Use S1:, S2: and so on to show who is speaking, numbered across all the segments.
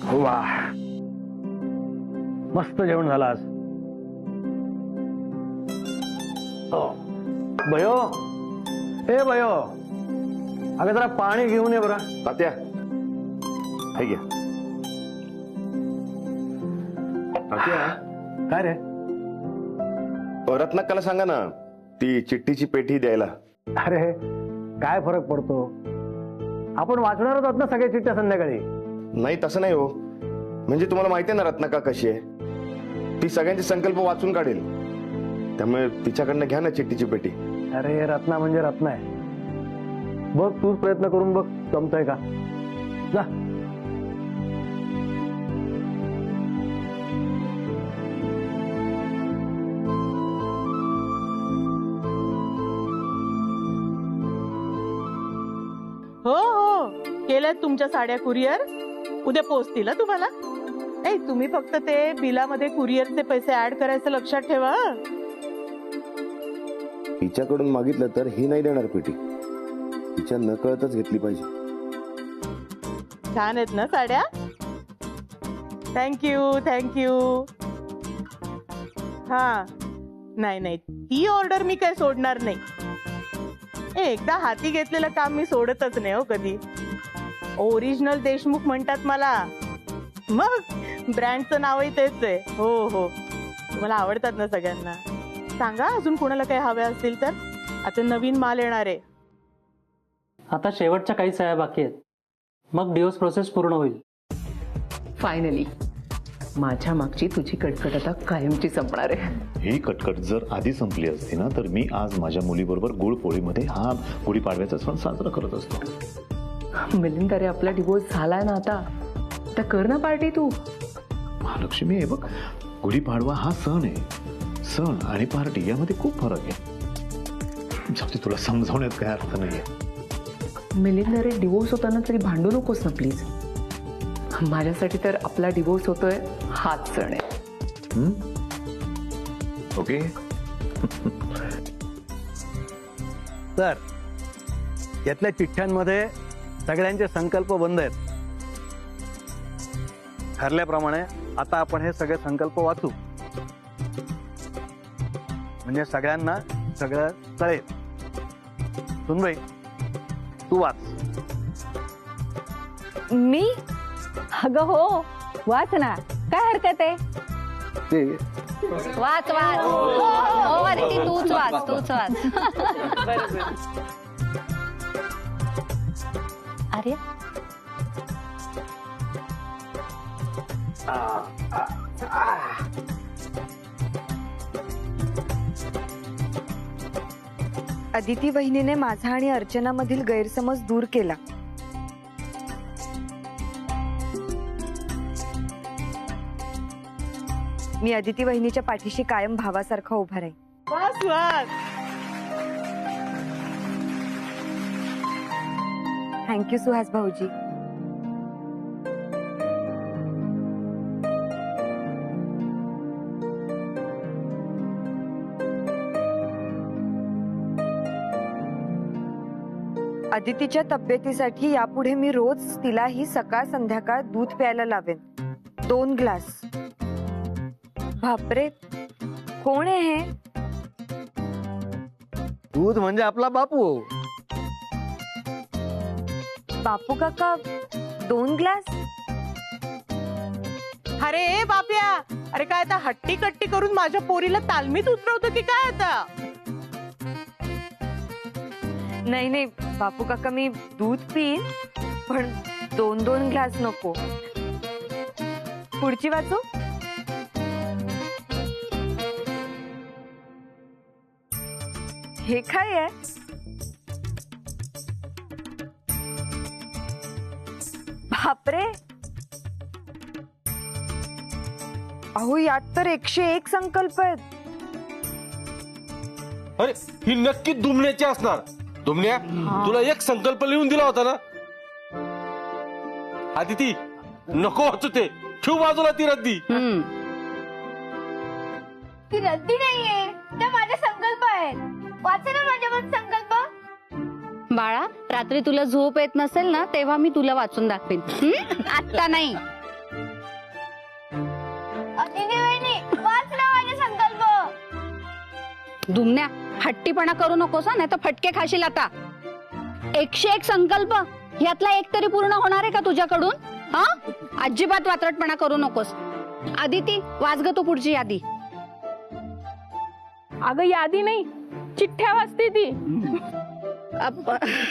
S1: वाह, मस्त जेवण झालं आज. भयो, ए भयो, अगं जरा पाणी घेऊन ये बरं.
S2: तात्या, हे घ्या. तात्या,
S1: काय रे?
S2: रत्नाकाला सांगा ना ती चिठ्ठीची पेटी द्यायला.
S1: अरे काय फरक पडतो, आपण वाचणार आहोत ना सगळ्या चिठ्ठ्या संध्याकाळी.
S2: नाही तसं नाही हो, म्हणजे तुम्हाला माहिती आहे ना रत्नाका कशी आहे, ती सगळ्यांचे संकल्प वाचून काढेल, त्यामुळे तिच्याकडनं घ्या ना चिठ्ठीची पेटी.
S1: अरे रत्ना म्हणजे रत्ना आहे, बघ तूच प्रयत्न करून बघ जमतंय का. जा.
S3: हो हो, केल्यात तुमच्या साड्या कुरिअर, उद्या पोहोचतील तुम्हाला. नाही तुम्ही फक्त ते बिलामध्ये कुरिअरचे पैसे ऍड करायचं लक्षात ठेवा.
S2: हिच्याकडून मागितलं तर ही नाही देणार पेटी, तिच्या नकळतच घेतली पाहिजे.
S3: छान आहेत ना साड्या. Thank you thank you. हा नाही नाही, ती ऑर्डर मी काय सोडणार नाही. एकदा हाती घेतलेलं काम मी सोडतच नाही हो कधी. ओरिजिनल देशमुख म्हणतात मला, मग ब्रँडचं नावही तेच आहे. हो हो, तुम्हाला आवडतात ना सगळ्यांना. सांगा अजून कोणाला काही हवे असतील तर, आता नवीन माल येणार आहे.
S4: आता शेवटच्या काही सह्या बाकी आहेत, मग डिवोर्स प्रोसेस पूर्ण होईल.
S5: फायनली माझ्या मागची तुझी कटकट आता कायमची संपणार आहे.
S6: ही कटकट जर आधी संपली असती ना तर मी आज माझ्या मुलीबरोबर गुळपोळीमध्ये हा गुढीपाडव्याचा सण साजरा करत असतो.
S5: मिलिंद, अरे आपला डिवोर्स झालाय ना आता, तर कर ना पार्टी तू.
S6: महालक्ष्मी, हे बघ, गुढीपाडवा हा सण आहे, सण आणि पार्टी यामध्ये खूप फरक आहे. जाऊ दे, तुला समजावण्यात काय अर्थ नाहीये.
S5: मिलिंद, अरे डिवोर्स होताना तरी भांडू नकोस ना प्लीज. माझ्यासाठी तर आपला डिवोर्स होतोय हाच सण आहे.
S6: ओके.
S1: तर यातल्या चिठ्ठ्यांमध्ये सगळ्यांचे संकल्प बंद आहेत. ठरल्याप्रमाणे आता आपण हे सगळे संकल्प वाचू, म्हणजे सगळ्यांना सगळं कळेल. सुनबाई, तू वाच.
S7: मी? अगं हो, वाच ना, काय हरकत आहे. वाच वाच. हो अदिती, तूच वाच, तूच वाच. अरे
S8: अदिती वहिनीने माझा आणि अर्चनामधील गैरसमज दूर केला. मी अदिती वहिनीच्या पाठीशी कायम भावासारखा उभा राहील.
S3: वास वास.
S8: थँक्यू सुहास भाऊजी. अदितीच्या तब्येतीसाठी यापुढे मी रोज तिलाही सकाळ संध्याकाळ दूध प्यायला लावेन, 2 ग्लास. बापरे, कोण आहे हे?
S1: दूध म्हणजे आपला बापू.
S8: बापू काका 2 ग्लास?
S3: अरे बाप्या, अरे काय आता हट्टी कट्टी करून माझ्या पोरीला तालमीत उतरवतो की काय आता.
S8: नाही नाही बापू काका, मी दूध पिईन, पण 2-2 ग्लास नको. पुढची वाचू. हे काय आहे? बापरे, अहो यात तर 101 संकल्प आहेत.
S9: अरे ही नक्की दुमण्याची असणार. दुमण्या, तुला एक संकल्प लिहून दिला होता ना. आदिती, नको वाचू ते, ठेव बाजूला ती रद्दी.
S7: ती रद्दी नाहीये, त्या माझे संकल्प आहेत. वाचा ना माझ्या मत संकल्प. बाळा, रात्री तुला झोप येत नसेल ना तेव्हा मी तुला वाचून दाखवेन. आता नाही. दुमण्या हट्टीपणा करू नकोस नाही तर फटके खाशील आता. 101 संकल्प यातला एक तरी पूर्ण होणार आहे का तुझ्याकडून? हा, अजिबात वात्रटपणा करू नकोस. आदिती वाच ग तू पुढची यादी.
S3: अगं यादी नाही, चिठ्ठ्या वाचते ती.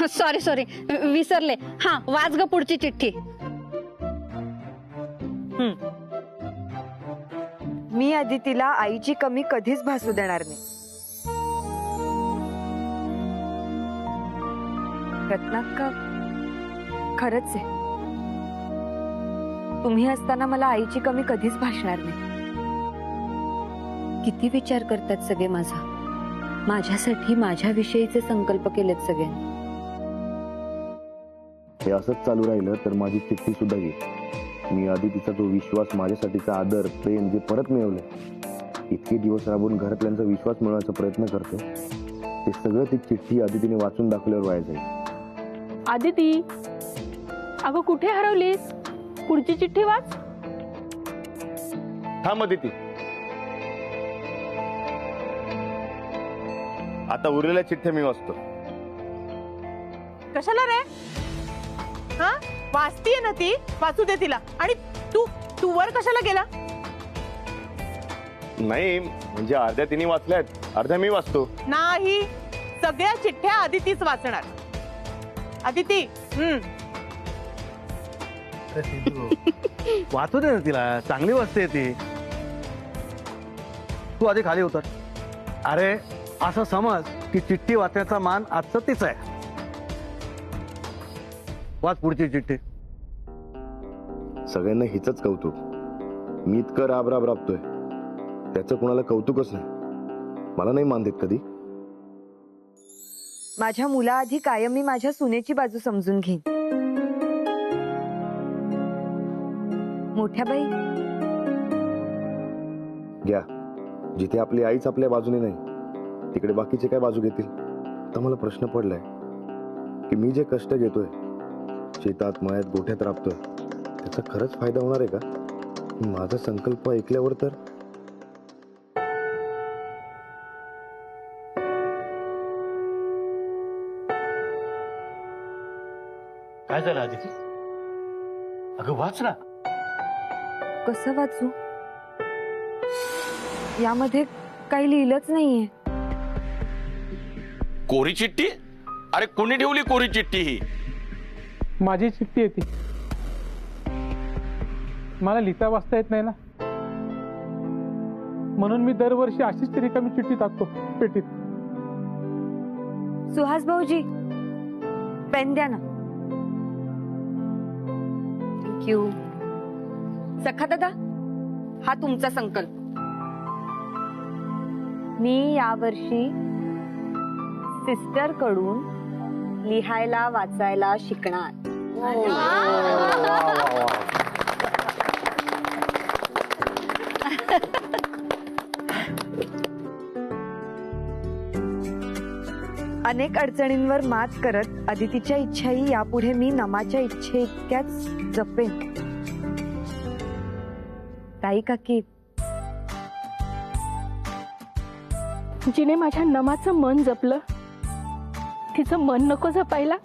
S7: सॉरी विसरले. हा वाच ग पुढची चिठ्ठी.
S8: मी आदितीला आईची कमी कधीच भासू देणार नाही. रत्नाक्का खरंच आहे, तुम्ही असताना मला आईची कमी कधीच भासणार नाही. किती विचार करतात सगळे माझा, माझ्यासाठी माझ्याविषयीचे संकल्प केलेत सगळ्यांनी.
S2: हे असंच चालू राहिलं तर माझी चिठ्ठी सुद्धा घे. मी आदितीचा तो विश्वास, माझ्यासाठीचा आदर, प्रेम जे परत मिळवले, इतके दिवस राबून घरातल्यांचा विश्वास मिळवण्याचा प्रयत्न करतो, ते सगळं ती चिठ्ठी आदितीने वाचून दाखवल्यावर वाया जाईल.
S3: आदिती अगं कुठे हरवलीस? पुढची चिठ्ठी वाच.
S2: थांब आदिती, आता उरलेल्या चिठ्ठ्या मी वाचतो.
S3: कशाला रे? हा, वाचतीये ना ती, वाचू दे तिला. आणि तू वर कशाला गेला?
S2: नाही म्हणजे अर्ध्या तिने वाचल्यात, अर्ध्या मी वाचतो.
S3: नाही, सगळ्या चिठ्ठ्या आदितीच वाचणार. आदिती
S1: वाचू दे ना तिला, चांगली वाचते ती. तू आधी खाली उतर. अरे असं समज की चिठ्ठी वाचण्याचा मान आजचं तीच आहे. वाच पुढची चिठ्ठी.
S2: सगळ्यांना हिचंच कौतुक. मी इतकं राबतोय, त्याचं कुणाला कौतुकच नाही. मला नाही मान देत कधी.
S8: माझ्या मुलाआधी कायम मी माझ्या सुनेची बाजू समजून घेईन. मोठ्या बाई
S2: घ्या, जिथे आपली आईच आपल्या बाजूने नाही तिकडे बाकीचे काय बाजू घेतील. तर मला प्रश्न पडलाय की मी जे कष्ट घेतोय, शेतात मळ्यात गोठ्यात राबतोय, त्याचा खरंच फायदा होणार आहे का? माझा संकल्प ऐकल्यावर तर
S6: काय झालं आदिती? अगं वाच ना.
S8: कसं वाचू? यामध्ये काही लिहिलंच नाहीये.
S9: कोरी चिठ्ठी? अरे कोणी ठेवली कोरी चिठ्ठी ही?
S10: माझी चिठ्ठी आहे ती. मला लिहिता वाचता येत नाही ना, म्हणून मी दरवर्षी अशीच रिकामी चिठ्ठी टाकतो पेटीत.
S8: सुहास भाऊजी, पेन द्या ना. थँक्यू. सखा दादा, हा तुमचा संकल्प. मी यावर्षी सिस्टर कडून लिहायला वाचायला शिकणार. अनेक अडचणींवर मात करत अदितीच्या इच्छाही यापुढे मी नमाच्या इच्छे इतक्याच जपेन. ताई काकी,
S3: जिने माझ्या नमाचं मन जपलं, तिचं मन नको जपायला?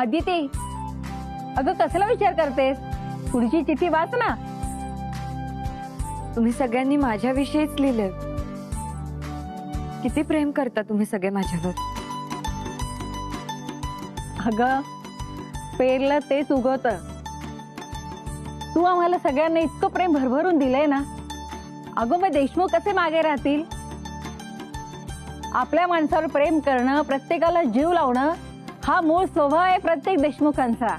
S7: आदिती अगं कसला विचार करतेस? पुढची चिठ्ठी वाच ना.
S8: तुम्ही सगळ्यांनी माझ्याविषयीच लिहिलंय. किती प्रेम करता तुम्ही सगळे माझ्यावर.
S7: अगं पेरलं तेच उगवतं. तू आम्हाला सगळ्यांना इतकं प्रेम भरभरून दिलंय ना. अगं मग देशमुख कसे मागे राहतील? आपल्या माणसावर प्रेम करणं, प्रत्येकाला जीव लावणं हा मूळ स्वभाव आहे प्रत्येक देशमुखांचा.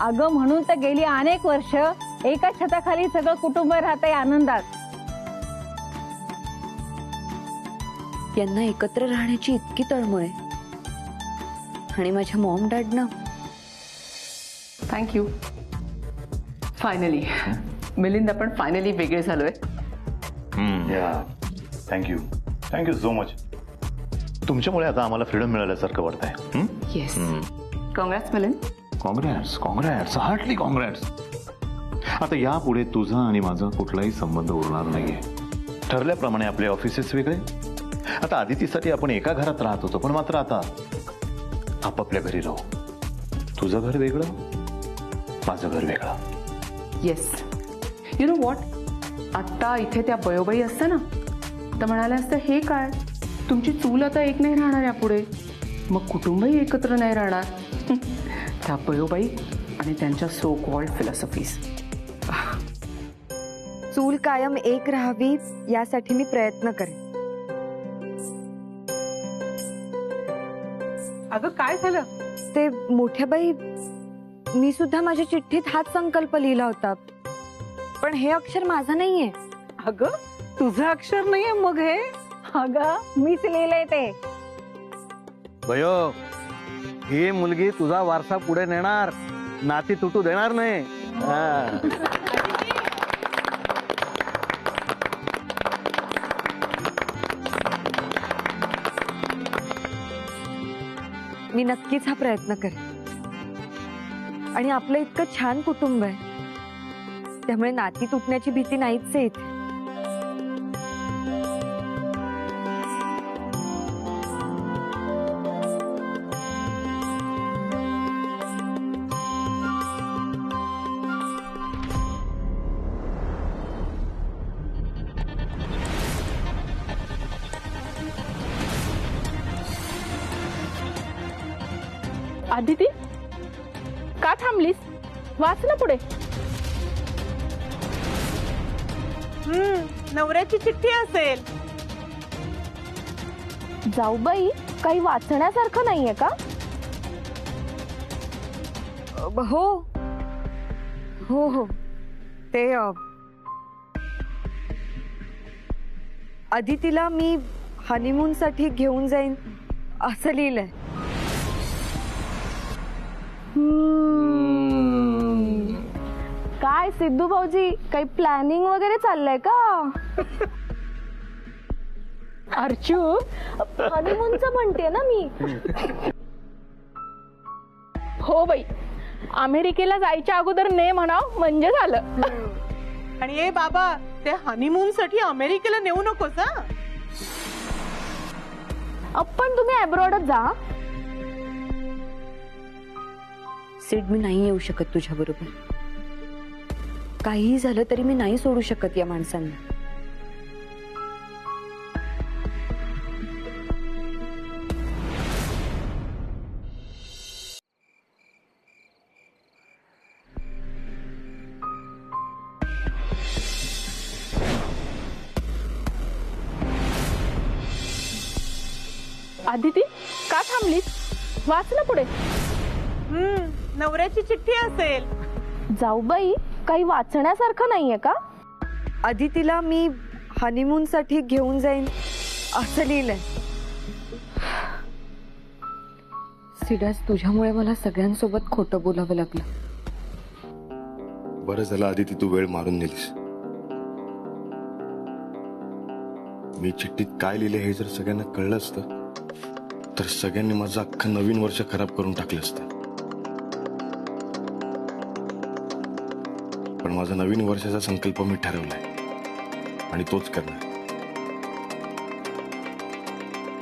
S7: अगं म्हणून तर गेली अनेक वर्ष एका छताखाली सगळं कुटुंब राहतंय आनंदात.
S8: यांना एकत्र राहण्याची इतकी तळमळ आहे. आणि माझ्या मॉम डॅडनं.
S5: थँक्यू. फायनली मिलिंद, आपण फायनली वेगळे झालोय.
S6: Thank you, thank you so much. तुमच्यामुळे आता आम्हाला फ्रीडम मिळाल्यासारखं वाटतंय.
S5: Yes. Congrats Milind.
S6: Congrats, congrats, heartly congrats. आता यापुढे तुझा आणि माझा कुठलाही संबंध उरणार नाहीये. ठरल्याप्रमाणे आपले ऑफिसेस वेगळे. आता आदितीसाठी आपण एका घरात राहत होतो, पण मात्र आता आपापल्या घरी राहू. तुझं घर वेगळं, माझं घर वेगळं.
S5: येस, यु नो वॉट, आत्ता इथे त्या बयोबाई असतं ना, तर म्हणाल्या असतं हे काय, तुमची चूल आता एक नाही राहणार यापुढे, मग कुटुंबही एकत्र नाही राहणार. त्या बयोबाई आणि त्यांच्या सो कॉल्ड फिलॉसॉफीज.
S8: चूल कायम एक राहावी यासाठी मी प्रयत्न करेन.
S5: अगं काय झालं?
S8: ते मोठ्या बाई, मी सुद्धा माझ्या चिठ्ठीत हाच संकल्प लिहिला होता, पण हे अक्षर माझं नाहीये.
S5: अगं तुझं अक्षर नाहीये मग हे?
S8: अगं मीच लिहिलंय ते.
S1: भयो, ही मुलगी तुझा वारसा पुढे नेणार, नाती तुटू देणार नाही. हा.
S8: मी नक्कीच हा प्रयत्न करेन. आणि आपलं इतकं छान कुटुंब आहे, त्यामुळे नाती तुटण्याची भीती नाहीच आहे इथे.
S3: आदिती, का थांबलीस? वाच ना पुढे. नवऱ्याची चिठ्ठी असेल.
S7: जाऊबाई, काही वाचण्यासारखं नाहीये का?
S8: हो हो हो, ते अदितीला मी हनीमून साठी घेऊन जाईन असं लिहिलंय.
S7: काय सिद्धू भाऊजी, काही प्लॅनिंग वगैरे चाललंय का? अर्चू, हनीमूनचं म्हणते ना मी.
S3: हो बाई, अमेरिकेला जायच्या अगोदर ने म्हणाव म्हणजे झालं. आणि ए बाबा, ते हनीमून साठी अमेरिकेला नेऊ नकोस.
S7: पण तुम्ही अब्रॉडच जा.
S8: सिड, मी नाही येऊ शकत तुझ्या बरोबर. काहीही झालं तरी मी नाही सोडू शकत या माणसांना.
S3: आदिती, का थांबलीस? वाच ना पुढे. नवऱ्याची चिठ्ठी असेल.
S7: जाऊबाई, काही वाचण्यासारखं नाहीये का?
S8: अदितीला मी हनीमून साठी घेऊन जाईन असं लिहिलंय. सिडास, तुझ्यामुळे मला सगळ्यांसोबत खोटं बोलावं लागलं.
S2: बरं झालं आदिती, तू वेळ मारून नेलीस. मी चिठ्ठीत काय लिहिले हे जर सगळ्यांना कळलं असतं तर सगळ्यांनी माझं अख्खं नवीन वर्ष खराब करून टाकलं असतं. पण माझा नवीन वर्षाचा संकल्प मी ठरवलाय आणि तोच करणार.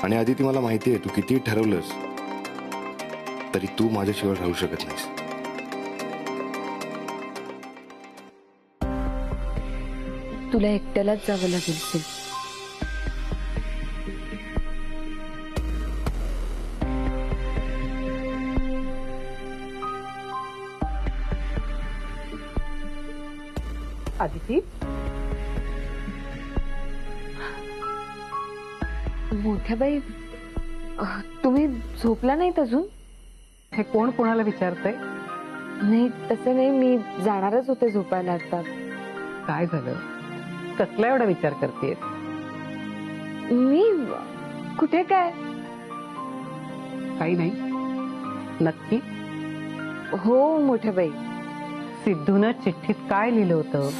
S2: आणि आदिती, मला माहिती आहे तू कितीही ठरवलंस तरी तू माझ्याशिवाय राहू शकत नाहीस.
S8: तुला एकट्यालाच जावं लागेल सिड.
S5: आदिती,
S8: मोठ्या बाई, तुम्ही झोपला नाहीत अजून?
S5: हे कोण कोणाला विचारतंय?
S8: नाही, तसं नाही, मी जाणारच होते झोपायला आता.
S5: काय झालं? कसला एवढा विचार करतेय?
S8: मी कुठे काय?
S5: काही नाही. नक्की?
S8: हो मोठ्या बाई.
S5: सिद्धूनं चिठ्ठीत काय लिहिलं होतं?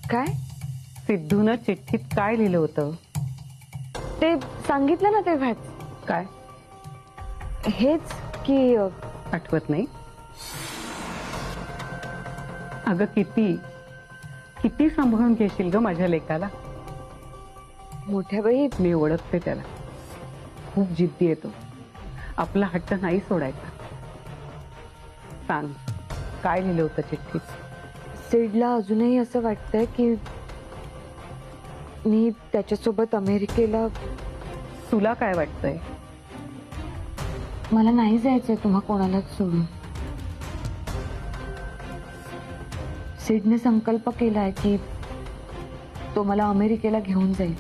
S8: काय?
S5: सिद्धूनं चिठ्ठीत काय लिहिलं होतं?
S8: ते सांगितलं ना तेव्हाच.
S5: काय?
S8: हेच की
S5: आठवत नाही? अगं किती किती सांभाळून घेशील ग माझ्या लेकाला.
S8: मोठ्या बाई,
S5: मी ओळखते त्याला, खूप जिद्दी येतो, आपला हट्ट नाही सोडायचा. सांग, काय लिहिलं होतं चिठ्ठीत?
S8: सिडला अजूनही असं वाटतंय की मी त्याच्यासोबत अमेरिकेला.
S5: तुला काय वाटतंय?
S8: मला नाही जायचंय तुम्हा कोणालाच सोडून. सिडने संकल्प केलाय की तो मला अमेरिकेला घेऊन जाईल.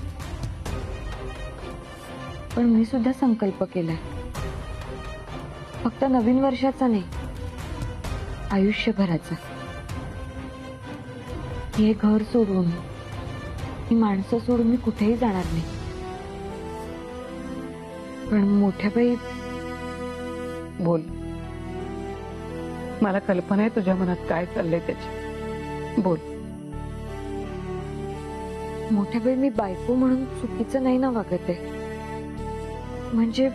S8: पण मी सुद्धा संकल्प केलाय, फक्त नवीन वर्षाचा नाही, आयुष्यभराचा. हे घर सोडून, ही माणसं सोडून मी कुठेही जाणार नाही. पण मोठ्या बाई,
S5: बोल, मला कल्पना आहे तुझ्या मनात काय चाललंय त्याची. बोल.
S8: मोठ्या बाई, मी बायको म्हणून चुकीचं नाही ना वागत आहे. म्हणजे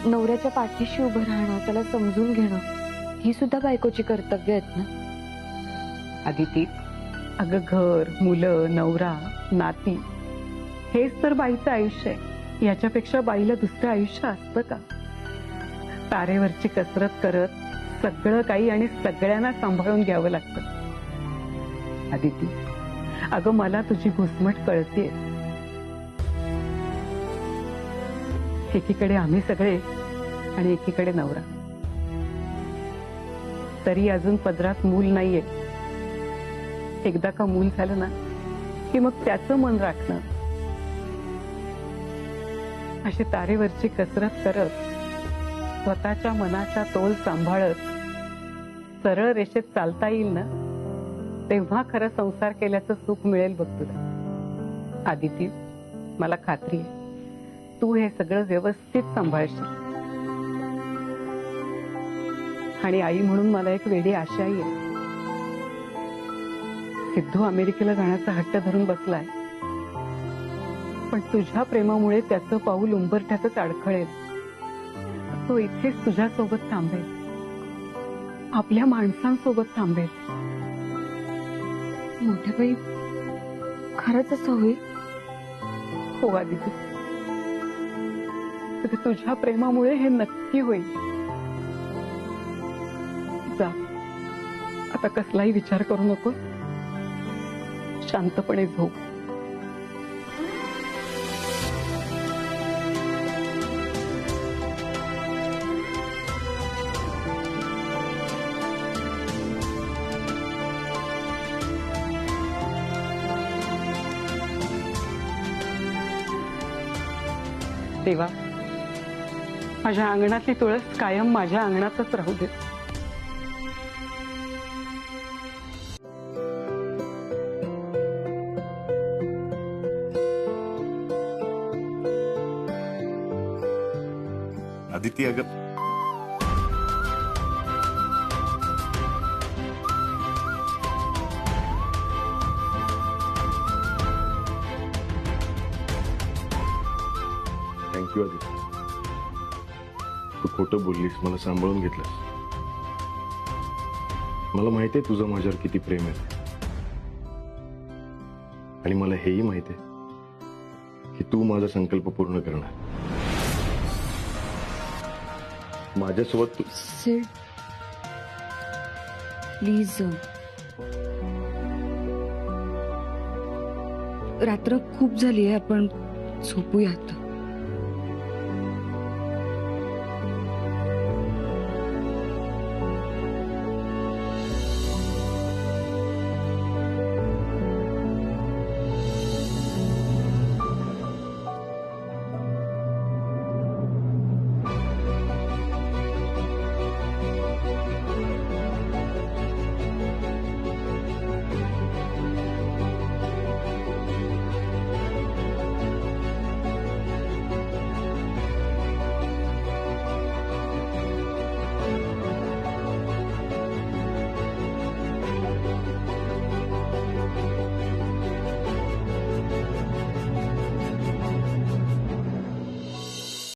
S8: नवऱ्याच्या पाठीशी उभं राहणं, त्याला समजून घेणं, ही सुद्धा बायकोची कर्तव्य आहेत ना.
S5: आदिती, अगं घर, मुलं, नवरा, नाती, हेच तर बाईचं आयुष्य आहे. याच्यापेक्षा बाईला दुसरं आयुष्य असतं का? तारेवरची कसरत करत सगळं काही आणि सगळ्यांना सांभाळून घ्यावं लागतं. आदिती, अगं मला तुझी घुसमट कळतेय. एकीकडे आम्ही सगळे आणि एकीकडे नवरा. तरी अजून पदरात मूल नाहीये. एकदा का मूल झालं ना की मग त्याचं मन राखणं. अशी तारेवरची कसरत करत, स्वतःच्या मनाचा तोल सांभाळत सरळ रेषेत चालता येईल ना, तेव्हा खरं संसार केल्याचं सुख मिळेल बघ तुला. आदिती, मला खात्री आहे तू हे सगळं व्यवस्थित सांभाळशील. आणि आई म्हणून मला एक वेडी आशाही आहे. सिद्धू अमेरिकेला जाण्याचा हट्ट धरून बसलाय, पण तुझ्या प्रेमामुळे त्याचं पाऊल उंबरठ्यातच अडखळेल. तो इथेच तुझ्यासोबत थांबेल, आपल्या माणसांसोबत थांबेल.
S8: मोठ्या बाई, खरंच असं होईल?
S5: हो आदिती, तुझ्या प्रेमामुळे हे नक्की होईल. जा, आता कसलाही विचार करू नको, शांतपणे झोप. देवा, माझ्या अंगणातली तुळस कायम माझ्या अंगणातच राहू दे.
S2: आदिती, अगं थँक्यू आदिती. तू खोटं बोललीस, मला सांभाळून घेतलंस. मला माहिती आहे तुझं माझ्यावर किती प्रेम आहे, आणि मला हेही माहिती आहे की तू माझा संकल्प पूर्ण करणार. माझ्यासोबत तू.
S8: सिड, प्लीज, रात्र खूप झाली आहे, आपण झोपूयात.